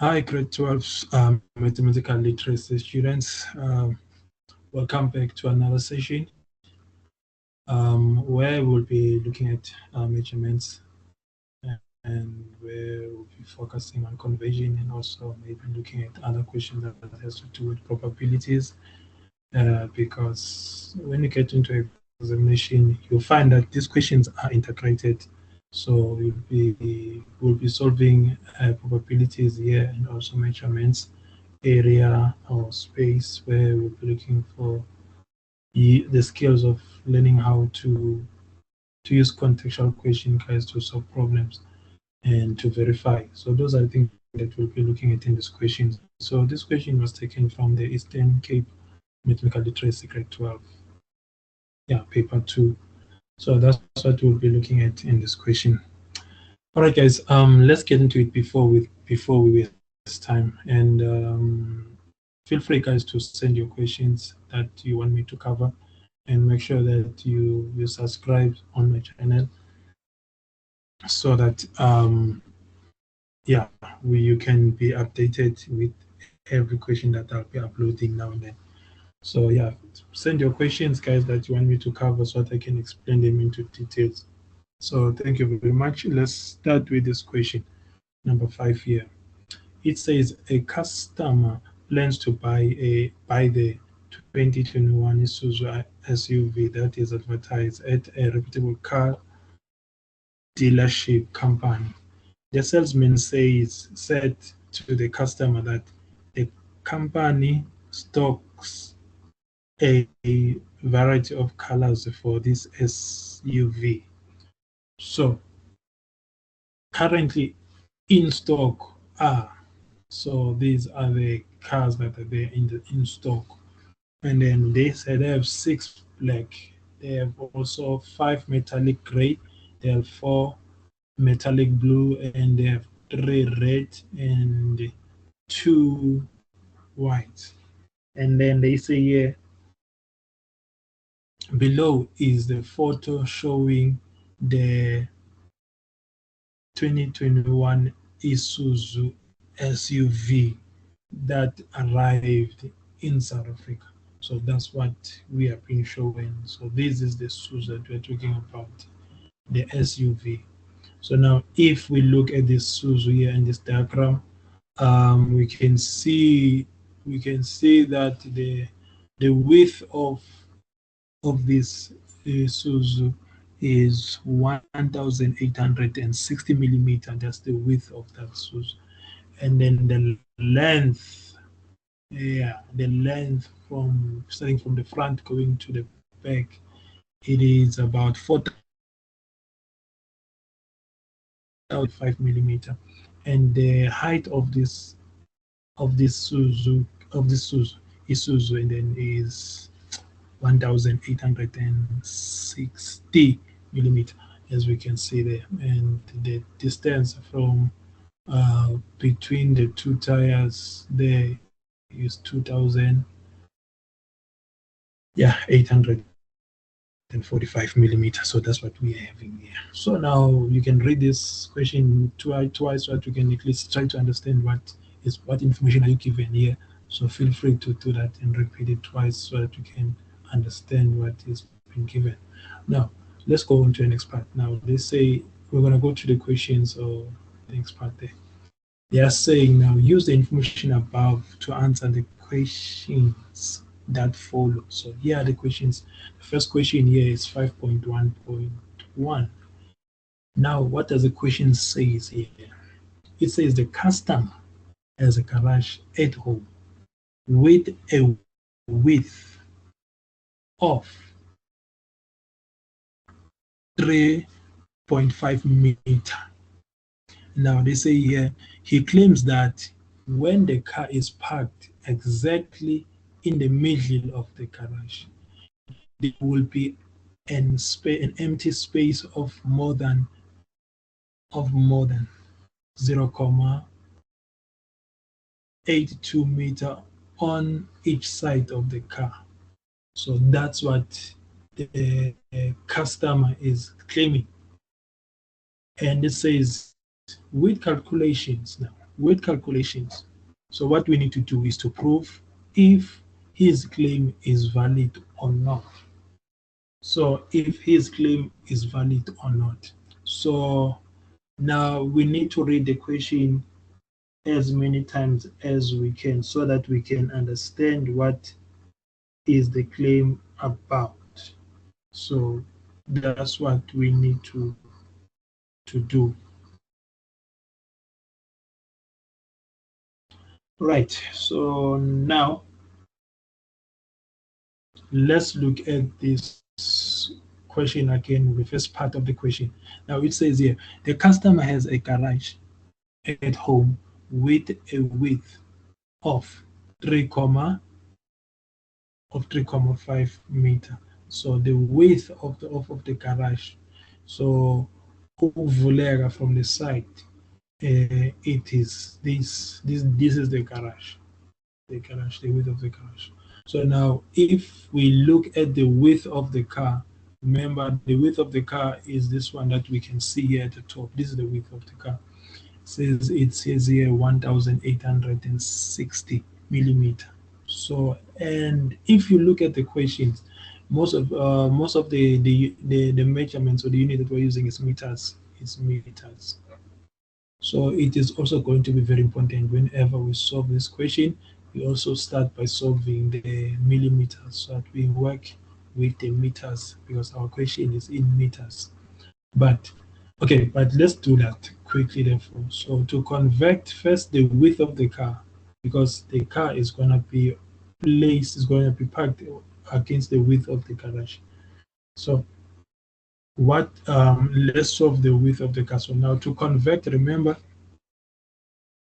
Hi, grade 12 mathematical literacy students. Welcome back to another session where we'll be looking at measurements and where we'll be focusing on conversion and also maybe looking at other questions that has to do with probabilities. Because when you get into examination, you'll find that these questions are integrated. So we'll be solving probabilities here and also measurements area or space where we'll be looking for the skills of learning how to use contextual question guides to solve problems and to verify. So those are the things that we'll be looking at in this question. So this question was taken from the Eastern Cape Mathematical Literacy Grade 12. Yeah, paper 2. So that's what we'll be looking at in this question. All right, guys, let's get into it before we waste time. And feel free, guys, to send your questions that you want me to cover, and make sure that you subscribe on my channel so that yeah, you can be updated with every question that I'll be uploading now and then. So yeah, send your questions, guys, that you want me to cover so that I can explain them into details. So thank you very much. Let's start with this question, number 5 here. It says a customer plans to buy the 2021 Isuzu SUV that is advertised at a reputable car dealership company. The salesman said to the customer that the company stocks a variety of colors for this SUV. So currently in stock are, so these are the cars that are there in stock. And then they said they have 6 black. They have also 5 metallic gray. They have 4 metallic blue, and they have 3 red and 2 white. And then they say here below is the photo showing the 2021 Isuzu SUV that arrived in South Africa. So that's what we are being shown. So this is the Isuzu that we're talking about, the SUV. So now if we look at this Isuzu here in this diagram, we can see that the width of this Isuzu is 1,860 millimeter. That's the width of that Isuzu. And then the length, the length from starting from the front going to the back, it is about 4,5 millimeter. And the height of this Isuzu and then is 1,860 millimeter, as we can see there. And the distance from between the two tires there is 2,845 millimeters. So that's what we are having here. So now you can read this question twice so that you can at least try to understand what information are you given here. So feel free to do that and repeat it twice so that you can understand what is being given. Now let's go on to the next part. Now let's say we're going to go to the questions or the next part there. They are saying now use the information above to answer the questions that follow. So here are the questions. The first question here is 5.1.1. Now what does the question say here? It says the customer has a garage at home with a width of 3.5 meter. Now they say here, he claims that when the car is parked exactly in the middle of the garage, there will be an empty space of more than 0.82 meter on each side of the car. So that's what the customer is claiming. And it says with calculations now, weight calculations. So what we need to do is to prove if his claim is valid or not. So if his claim is valid or not. So now we need to read the question as many times as we can so that we can understand what is the claim about. So that's what we need to do. Right. So now let's look at this question again, the first part of the question. Now it says here, the customer has a garage at home with a width of 3, of 3.5 meter. So the width of the garage. So ukuvuleka from the side, it is this is the garage. The width of the garage. So now, if we look at the width of the car, remember the width of the car is this one that we can see here at the top. This is the width of the car. It says here 1,860 millimeter. So, and if you look at the questions, most of the measurements or the unit that we're using is meters. It's meters. So it is also going to be very important whenever we solve this question. We also start by solving the millimeters so that we work with the meters because our question is in meters. But okay, but let's do that quickly therefore. So to convert first the width of the car, because the car is going to be placed, is going to be parked against the width of the garage. So let's solve the width of the car. So now to convert, remember,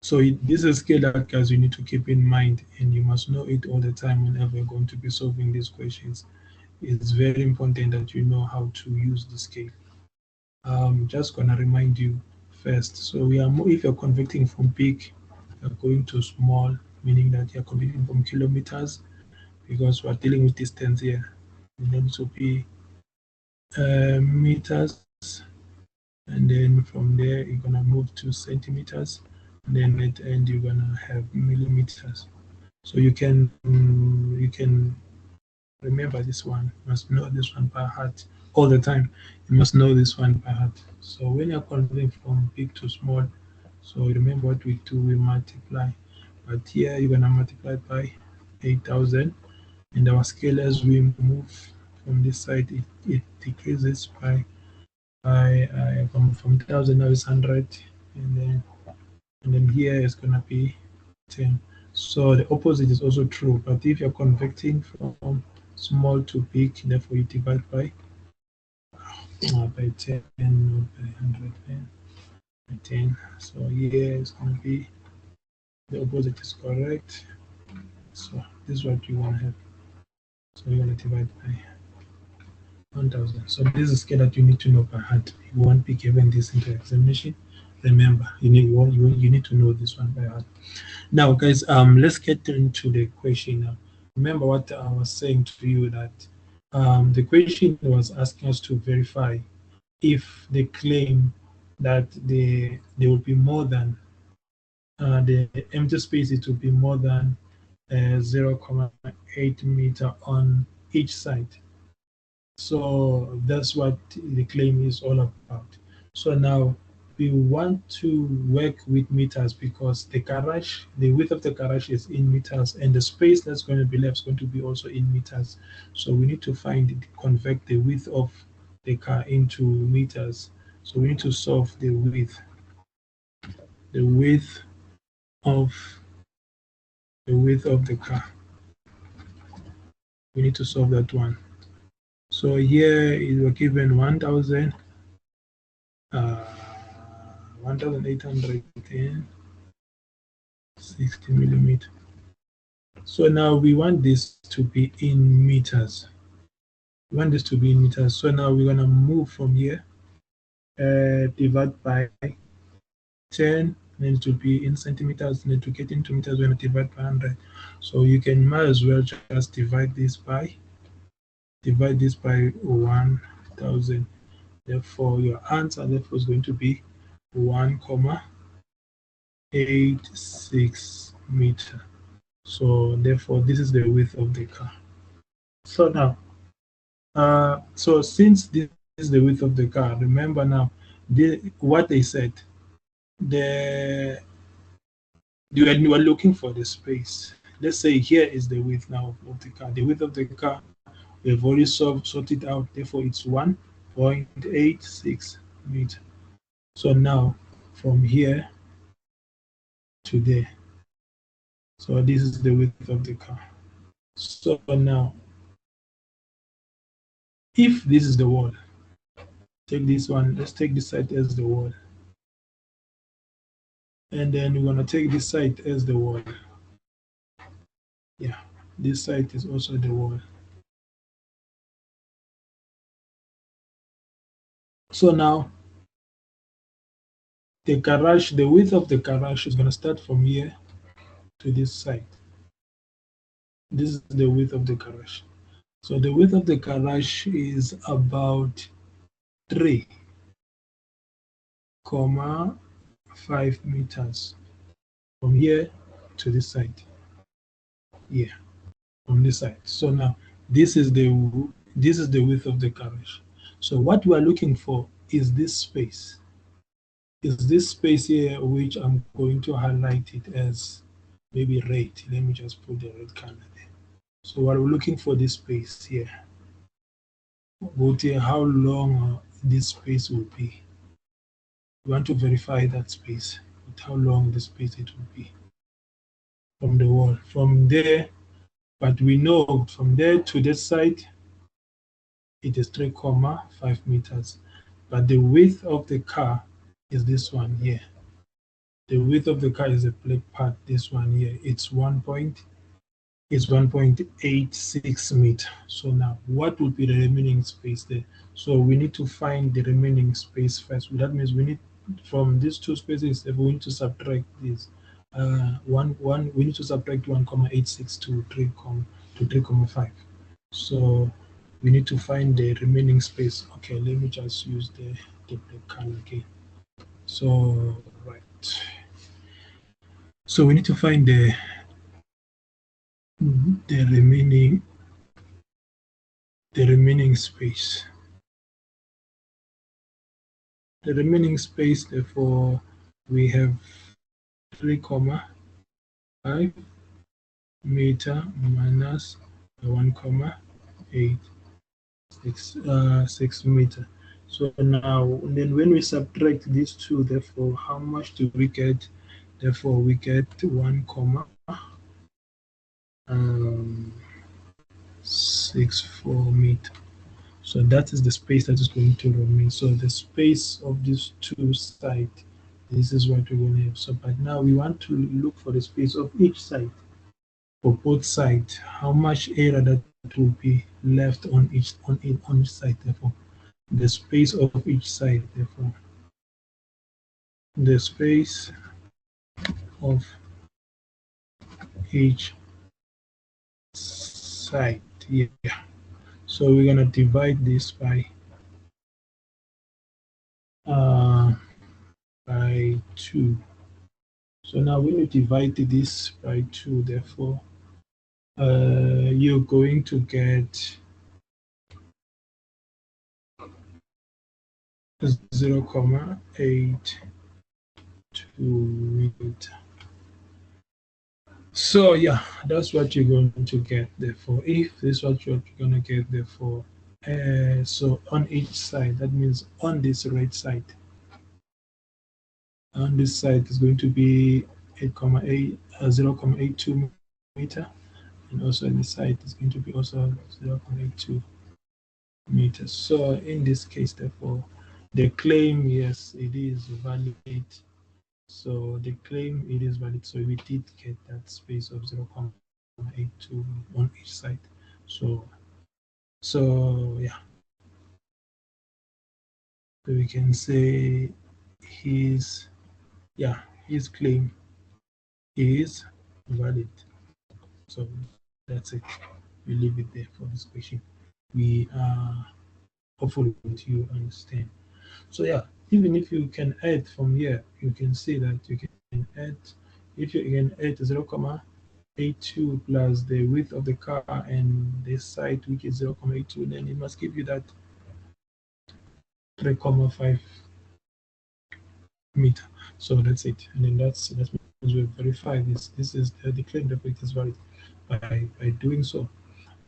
so this is a scale that, guys, you need to keep in mind, and you must know it all the time whenever you're going to be solving these questions. It's very important that you know how to use the scale. Just gonna remind you first. So if you're converting from big, you're going to small, meaning that you're converting from kilometers, because we're dealing with distance here. It needs to be meters, and then from there you're gonna move to centimeters, and then at the end you're gonna have millimeters. So you can remember this one. You must know this one by heart all the time. You must know this one by heart. So when you're converting from big to small, so remember what we do, we multiply. But here you're gonna multiply by 8,000, and our scale as we move from this side, it decreases from 1,000 now it's 100, and then here is gonna be 10. So the opposite is also true, but if you're converting from small to big, therefore you divide by 10, not by 100, by 10. So here is going to be the opposite is correct. So this is what you want to have. So you're going to divide by 1,000. So this is a scale that you need to know by heart. You won't be given this into examination. Remember, you need to know this one by heart. Now, guys, let's get into the question now. Remember what I was saying to you, that the question was asking us to verify if they claim that there will be more than the empty space, it will be more than 0.8 meter on each side. So that's what the claim is all about. So now we want to work with meters because the width of the garage is in meters, and the space that's going to be left is going to be also in meters. So we need to convert the width of the car into meters. So we need to solve the width of the car. We need to solve that one. So here it was given 1,860 millimeter. So now we want this to be in meters. We want this to be in meters. So now we're gonna move from here, divide by 10, then it will be in centimeters, and then to get into meters, we're gonna divide by 100. So you can might as well just divide this by 1,000. Therefore, your answer therefore is going to be 1, 1.86 meter. So therefore, this is the width of the car. So now, so since this is the width of the car, remember now what they said. The you are looking for the space. Let's say here is the width now of the car. The width of the car, we have already sorted out. Therefore, it's 1.86 meter. So now, from here to there. So this is the width of the car. So now, if this is the wall, take this one. Let's take this side as the wall. And then we're going to take this side as the wall. Yeah, this side is also the wall. So now, the garage, the width of the garage is going to start from here to this side. This is the width of the garage. So the width of the garage is about 3.5 meters from here to this side. Yeah, from this side. So now this is the width of the garage. So what we are looking for is this space. Is this space here, which I'm going to highlight it as maybe red. Let me just put the red color there. So we're looking for this space here. But how long this space will be. We want to verify that space, with how long the space it will be from the wall. From there, but we know from there to this side, it is 3.5 meters. But the width of the car is this one here. The width of the car is a black part, this one here. It's 1.86 meter. So now, what would be the remaining space there? So we need to find the remaining space first. That means we need, from these two spaces, if we need to subtract this, we need to subtract 1.86 to 3.5. So we need to find the remaining space. Okay, let me just use the black color again. So right. So we need to find the remaining space. The remaining space, therefore, we have 3.5 meter minus 1.86 meter. So now, then when we subtract these two, therefore, how much do we get? Therefore, we get 1.64 meter. So that is the space that is going to remain. So the space of these two sides, this is what we're going to have. So, but now we want to look for the space of each side, for both sides. How much area that will be left on each side. Therefore, the space of each side. Therefore, the space of each side. Yeah. So we're gonna divide this by 2. So now when you divide this by 2, therefore, you're going to get 0.82 meter. So yeah, that's what you're going to get. Therefore, if this is what you're going to get, therefore, so on each side, that means on this right side, on this side is going to be 0.82 meter, and also on this side is going to be also 0.82 meters. So in this case, therefore, the claim, yes, it is valid. So the claim, it is valid. So we did get that space of 0.82 on each side. So yeah. So we can say his claim is valid. So that's it. We leave it there for this question. We are hopefully you understand. So yeah, even if you can add from here, you can see that you can add, if you can add 0.82 plus the width of the car and this side, which is 0.82, then it must give you that 3.5 meter. So that's it. And then that means we verify this. This is the claim that it is valid by doing so.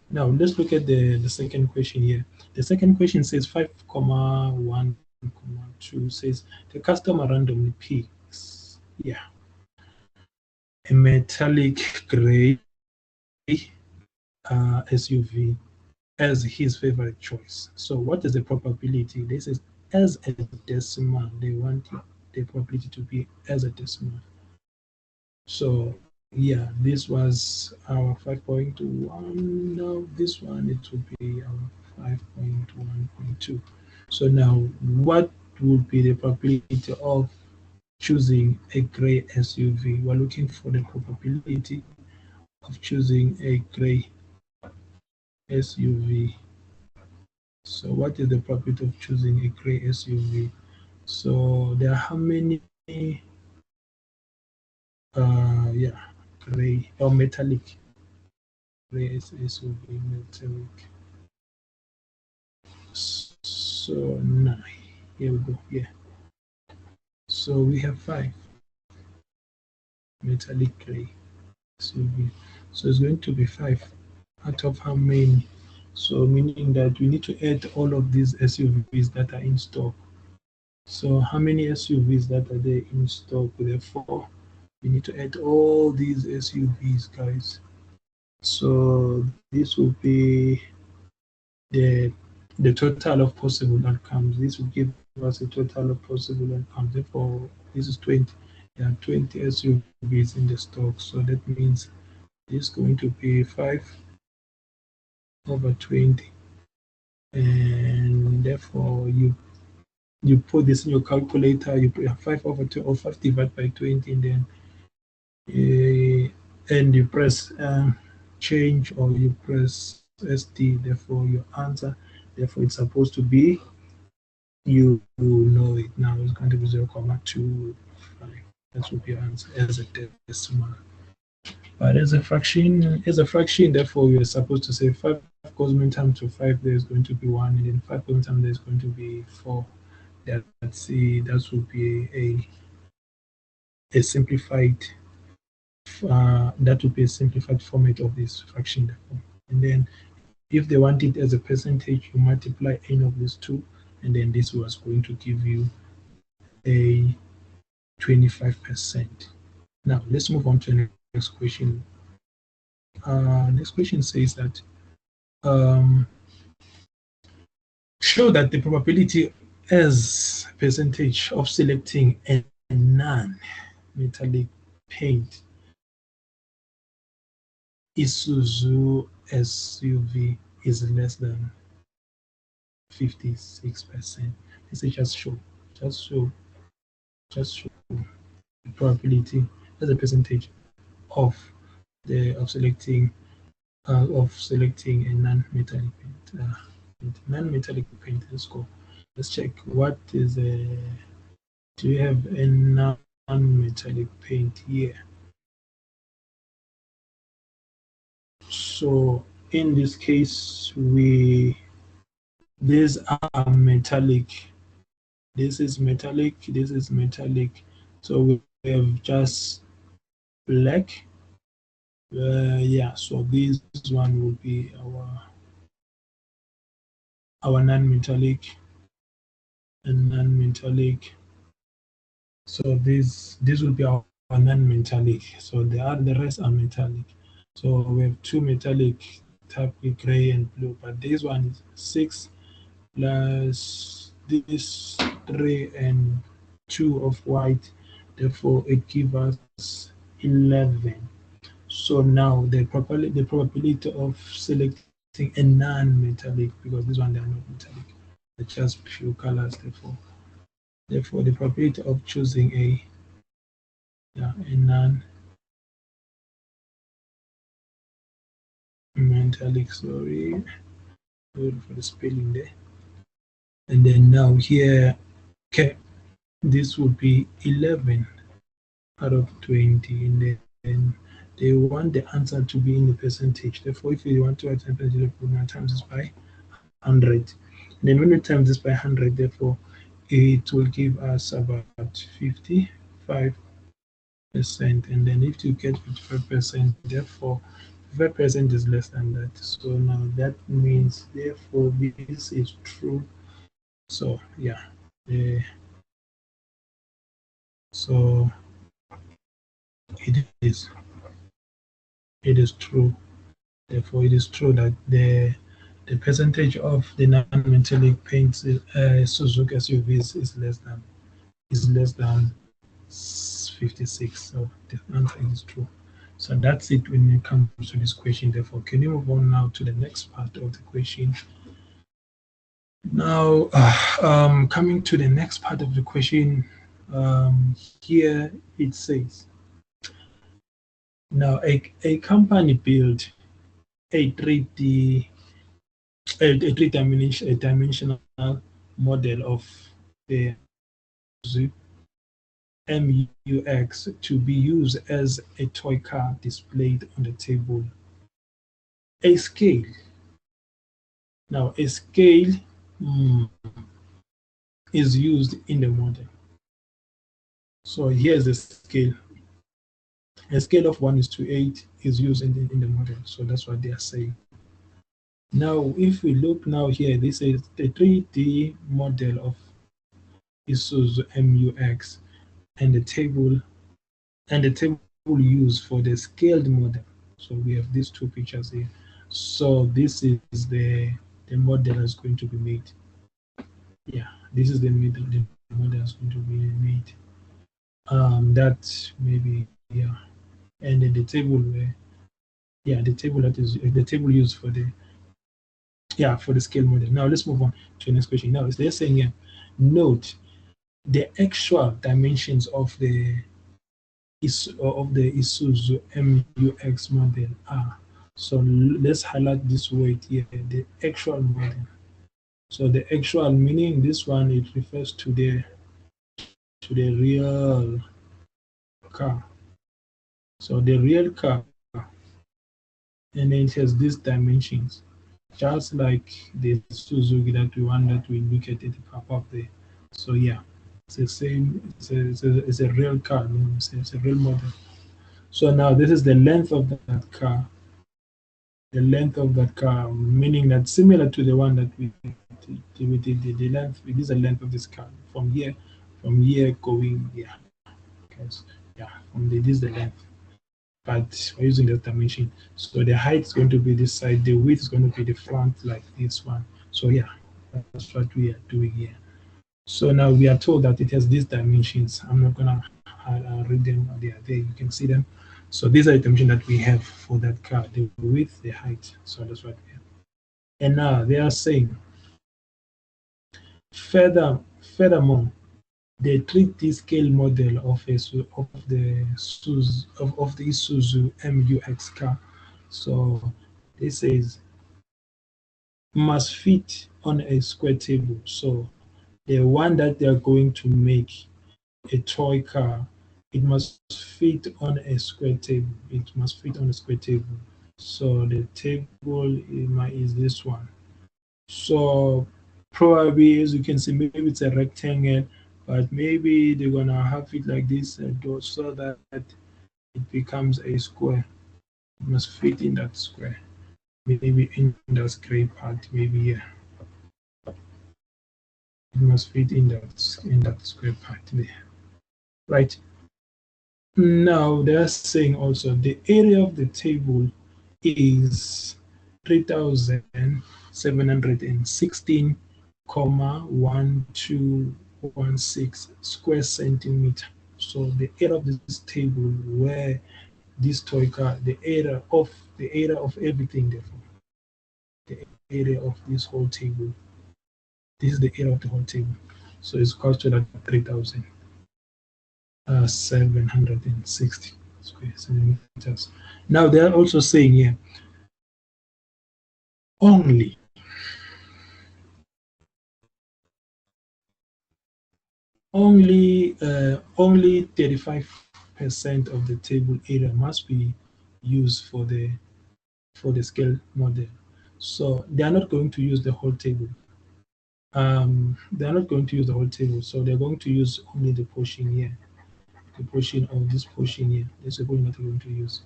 Now let's look at the second question here. The second question says 5,1,2 says the customer randomly picks, yeah, a metallic gray SUV as his favorite choice. So what is the probability? This is as a decimal. They want the probability to be as a decimal. So yeah, this was our 5.1. Now this one, it will be our 5.1.2. So now what would be the probability of choosing a gray SUV? We're looking for the probability of choosing a gray SUV. So what is the probability of choosing a gray SUV? So there are how many yeah, gray or metallic gray SUV metallic. So 9. Here we go. Yeah. So we have 5 metallic gray SUV. So it's going to be 5 out of how many? So meaning that we need to add all of these SUVs that are in stock. So how many SUVs that are there in stock? Therefore, we need to add all these SUVs, guys. So this will be the total of possible outcomes. This will give us a total of possible outcomes. Therefore, this is 20. There are 20 SUVs in the stock. So that means this is going to be 5 over 20. And therefore, you put this in your calculator, you put 5 over 2 or 5 divided by 20, and then and you press change or you press ST, therefore your answer, therefore it's supposed to be, you know it now, it's going to be 0.25. That would be your answer as a decimal. But as a fraction, therefore you're supposed to say 5 goes many times to 5, there's going to be 1, and then 5 goes times there's going to be 4. That's that would be a simplified that would be a simplified format of this fraction. And then if they want it as a percentage, you multiply n of these two, and then this was going to give you a 25%. Now let's move on to the next question. Next question says that show that the probability as percentage of selecting a non-metallic paint Isuzu SUV is less than 56%. This is just show the probability as a percentage of selecting a non-metallic paint. Non-metallic paint. Let's go. Let's check what is a. Do you have a non-metallic paint here? So in this case, these are metallic. This is metallic. This is metallic. So we have just black. Yeah. So this one will be our non-metallic and non-metallic. So this will be our non-metallic. So the rest are metallic. So we have 2 metallic, type gray and blue, but this one is 6 plus this 3 and 2 of white. Therefore, it gives us 11. So now the probability of selecting a non-metallic, because this one they are not metallic, they're just pure colors. Therefore, the probability of choosing a non-metallic. Sorry, good for the spelling there. And then now here, okay, this would be 11. out of 20, and then they want the answer to be in the percentage. Therefore, if you want to write percentage, we're going to times this by 100. And then when we times this by 100, therefore, it will give us about 55%. And then if you get 55%, therefore, 55% is less than that. So now that means, therefore, this is true. So, yeah. So it is true. Therefore, it is true that the percentage of the non-metallic paints Suzuki SUVs is less than 56. So the answer is true. So that's it when it comes to this question. Therefore, can you move on now to the next part of the question? Now, coming to the next part of the question, here it says, now a company built a 3D a three-dimensional model of the MUX to be used as a toy car displayed on the table. A scale. Now, a scale is used in the model. So here's the scale. A scale of 1:8 is used in the model. So that's what they are saying. Now, if we look now here, this is the 3D model of Isuzu MUX and the table used for the scaled model. So we have these two pictures here. So this is the model that's going to be made. Yeah, this is the model that's going to be made. That maybe, yeah, and then the table where, yeah, the table used for the, yeah, for the scale model. Now let's move on to the next question. Now they're saying here, note the actual dimensions of the Isuzu MUX model are. So let's highlight this word here, the actual model. So the actual meaning, this one, it refers to the real car. So the real car, and it has these dimensions, just like the Suzuki that we look at the pop-up there. So yeah, it's the same. It's a real car. No? It's a real model. So now this is the length of that car. The length of that car, meaning that similar to the one that we did, the length. This is the length of this car from here going, yeah. Because yeah, this is the length, but we're using the dimension. So the height is going to be this side, the width is going to be the front, like this one. So yeah, that's what we are doing here. So now we are told that it has these dimensions. I'm not gonna read them. They are there. You can see them. So these are the dimensions that we have for that car: the width, the height. So that's what we have. And now they are saying, furthermore, the 3D scale model of the Isuzu MUX car. So this says must fit on a square table. So the one that they are going to make, a toy car, it must fit on a square table. It must fit on a square table. So the table is this one. So probably, as you can see, maybe it's a rectangle, but maybe they're gonna have it like this so that it becomes a square. It must fit in that square. Maybe in that gray part, maybe here. It must fit in that square part there. Right. Now they're saying also the area of the table is 3,716,1216 square centimeter. So the area of this table where this toy car, the area of everything, therefore, the area of this whole table. This is the area of the whole table. So it's equal to that 3,760 square centimeters. Now they are also saying here only 35% 30% of the table area must be used for the scale model. So they are not going to use the whole table. They are not going to use the whole table, so they're going to use only the portion here, the portion of this portion here. That's the portion that they're going to use.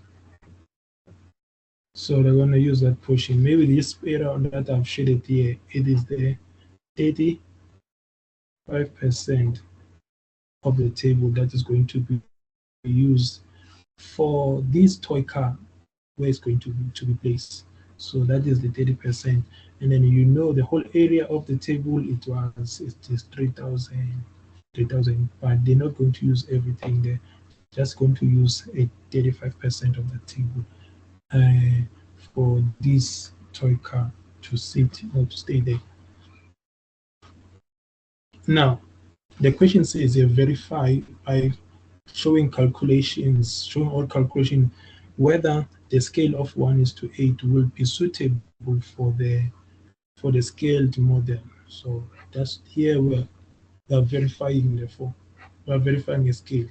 So they're going to use that portion. Maybe this area that I've shaded here, it is the 85% of the table that is going to be used for this toy car where it's going to be placed. So that is the 30%. And then the whole area of the table, it is 3,000, but they're not going to use everything. They're just going to use a 35% of the table for this toy car to sit or to stay there. Now, the question says verify by showing all calculation, whether the scale of 1:8 will be suitable for the scaled model. So that's here we are verifying we are verifying a scale.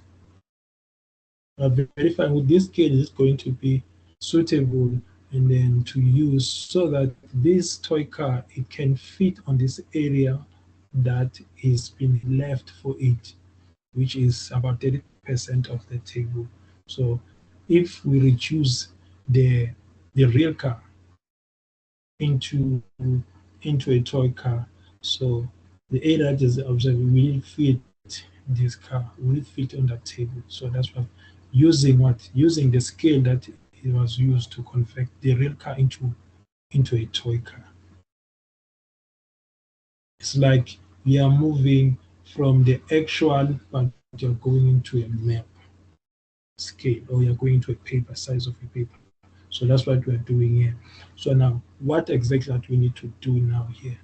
We are verifying with this scale is going to be suitable and then to use so that this toy car, it can fit on this area that is been left for it, which is about 30% of the table. So if we reduce the real car into a toy car, so the area that is observed will fit this car, will fit on that table. So that's why using the scale that it was used to convert the real car into a toy car. It's like we are moving from the actual, but you're going into a map scale, or you're going to a paper, size of a paper. So that's what we're doing here. So now, what exactly that we need to do now here?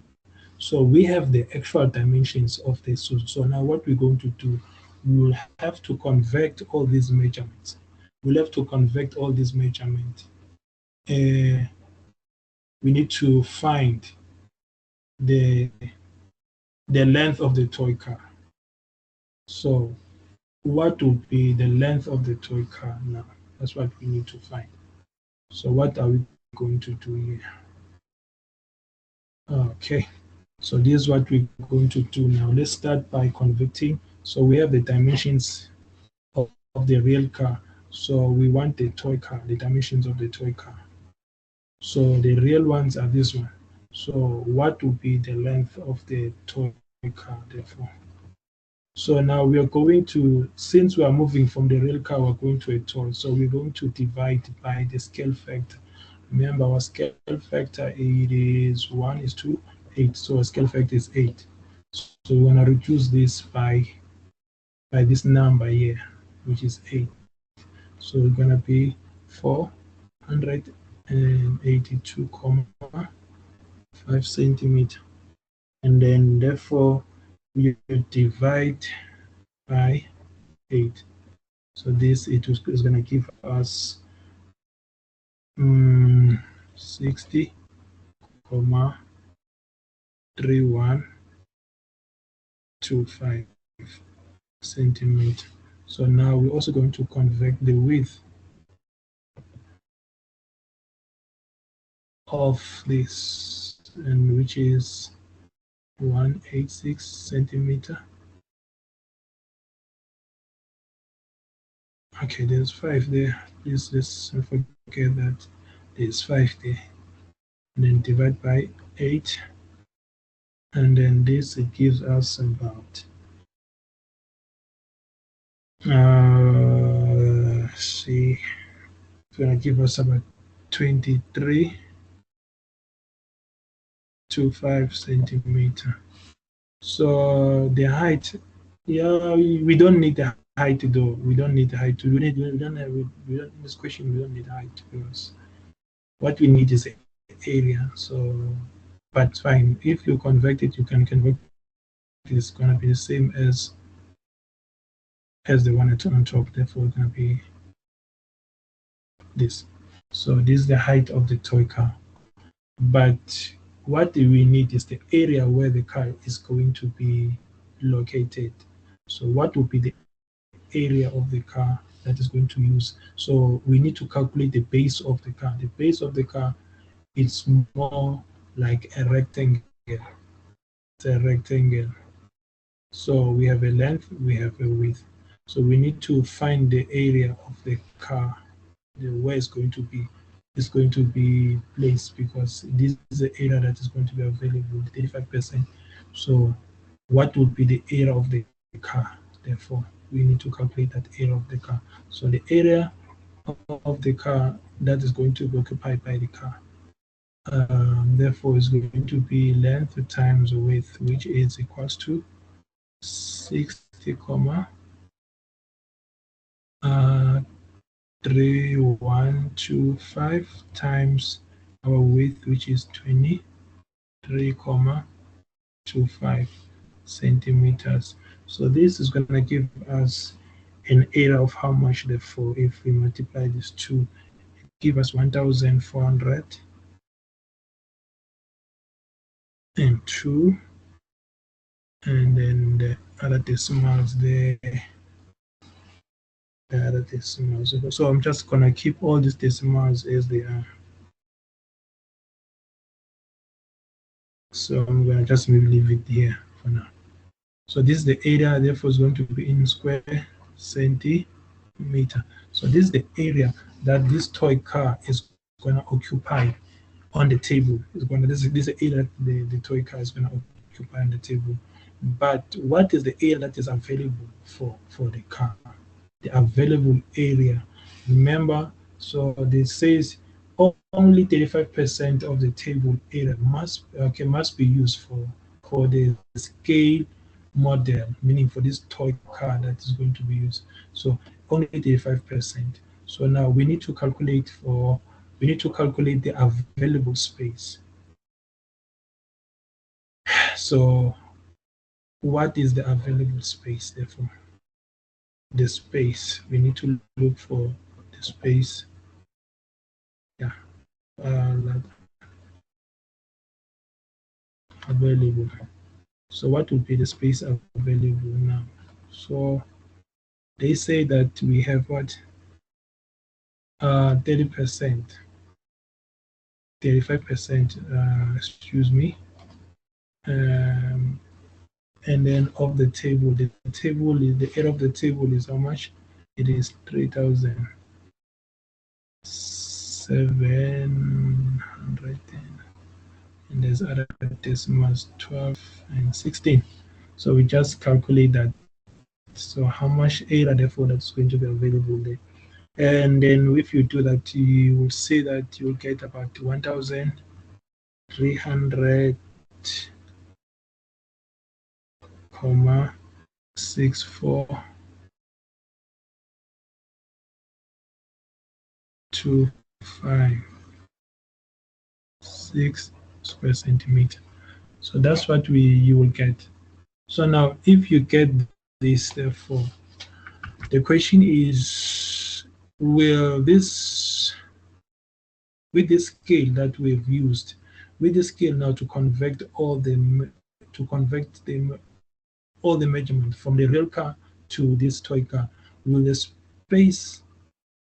So we have the actual dimensions of the suit. So now what we're going to do, we will have to convert all these measurements. We'll have to convert all these measurements. We need to find the length of the toy car. So what would be the length of the toy car now? That's what we need to find. So what are we going to do here? Okay, so this is what we're going to do now. Let's start by converting. So we have the dimensions of the real car. So we want the toy car, the dimensions of the toy car. So the real ones are this one. So what would be the length of the toy car, therefore? So now we are going to, since we are moving from the real car, we're going to a toy. So we're going to divide by the scale factor. Remember, our scale factor, it is 1:8. So our scale factor is 8. So we want to reduce this by this number here, which is 8. So it's going to be 482.5 centimeter. And then therefore we divide by 8. So this is going to give us 60.3125 centimeter. So now we're also going to convert the width of this, and which is 186 centimeter. Okay, there's 5 there. Please let's forget that there's 5 there. And then divide by 8. And then this, it gives us about see, it's gonna give us about 23.25 centimeter. So the height, yeah, we don't need the height though. We don't need the height. We don't in this question, we don't need height, because what we need is the area. So, but fine. If you convert it, you can convert it. It's gonna be the same as the one that's on top. Therefore, it's gonna be this. So this is the height of the toy car. But what we need is the area where the car is going to be located. So what would be the area of the car? that is going to use. So we need to calculate the base of the car. The base of the car is more like a rectangle. It's a rectangle. So we have a length, we have a width. So we need to find the area of the car, where it's going to be. It's going to be placed because this is the area that is going to be available, 35%. So what would be the area of the car? Therefore, we need to calculate that area of the car. So the area of the car that is going to be occupied by the car, therefore, is going to be length times width, which is equals to 60, 3125 times our width, which is 23,25 centimeters. So this is going to give us an area of how much, therefore, if we multiply these two, give us 1,402, and then the other decimals there, the other decimals. So I'm just going to keep all these decimals as they are. So I'm going to just maybe leave it here for now. So this is the area, therefore, is going to be in square centimeter. So this is the area that this toy car is going to occupy on the table. This is the area that the toy car is going to occupy on the table. But what is the area that is available for the car? The available area. Remember, so this says only 35% of the table area must be used for the scale model, meaning for this toy car that is going to be used. So only 35%. So now we need to calculate the available space. So what is the available space, therefore? The space. We need to look for the space. Yeah. Available. So what would be the space available now? So they say that we have what? 30%, 35%, excuse me. And then of the table, the area of the table is how much? It is 3,700, and there's other decimals, 12 and 16. So we just calculate that. So how much area, therefore, that's going to be available there. And then if you do that, you will see that you'll get about 1,300, 64,256 square centimeter. So that's what you will get. So now, if you get this, therefore, the question is, will this, with the scale that we've used, with the scale now to convert all the measurements from the real car to this toy car, will the space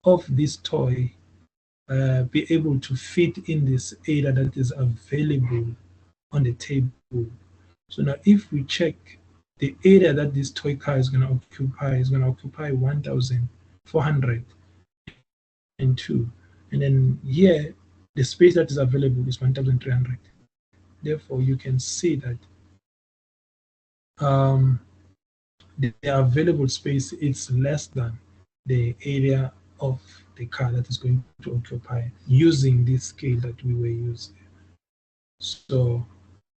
of this toy be able to fit in this area that is available on the table? So now if we check the area that this toy car is going to occupy 1,402. And then here, the space that is available is 1,300. Therefore, you can see that the available space is less than the area of the car that is going to occupy using this scale that we were using. So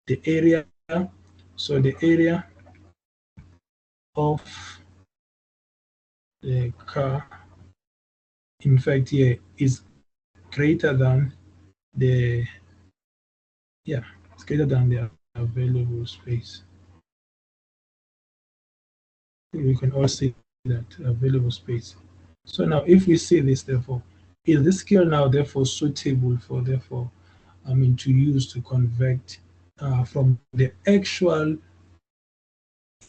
the area of the car, in fact, here is greater than the it's greater than the available space. We can all see that available space. So now if we see this, therefore, is this scale now therefore suitable for to use to convert from the actual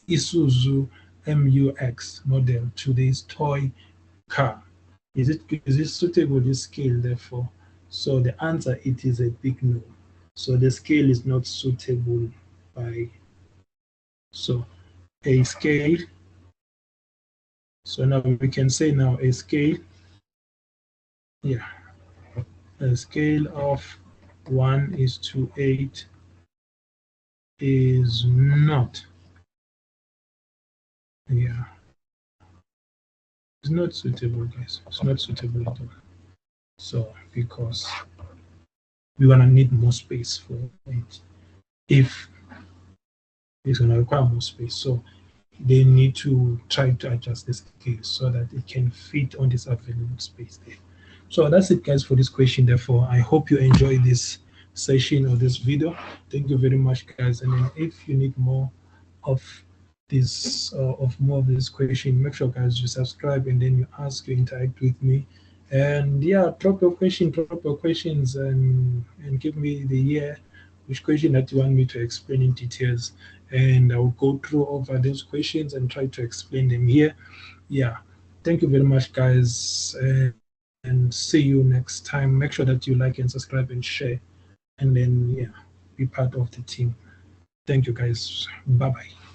Isuzu MUX model to this toy car. Is it suitable, this scale, therefore? So the answer, it is a big no. So the scale is not suitable by, so a scale, so now we can say now a scale, yeah, a scale of 1:8 is not, yeah, it's not suitable, guys. It's not suitable at all. So because we're gonna need more space for it. If it's gonna require more space, so they need to try to adjust the scale so that it can fit on this available space there. So that's it, guys, for this question. Therefore, I hope you enjoy this session or this video. Thank you very much, guys. And then if you need more of this of more of this question, make sure, guys, you subscribe and then you ask, you interact with me. And yeah, drop your questions, and give me the year, which question that you want me to explain in details, and I'll go through over those questions and try to explain them here. Yeah, thank you very much, guys, and see you next time. Make sure that you like and subscribe and share, and then yeah, be part of the team. Thank you, guys. Bye bye.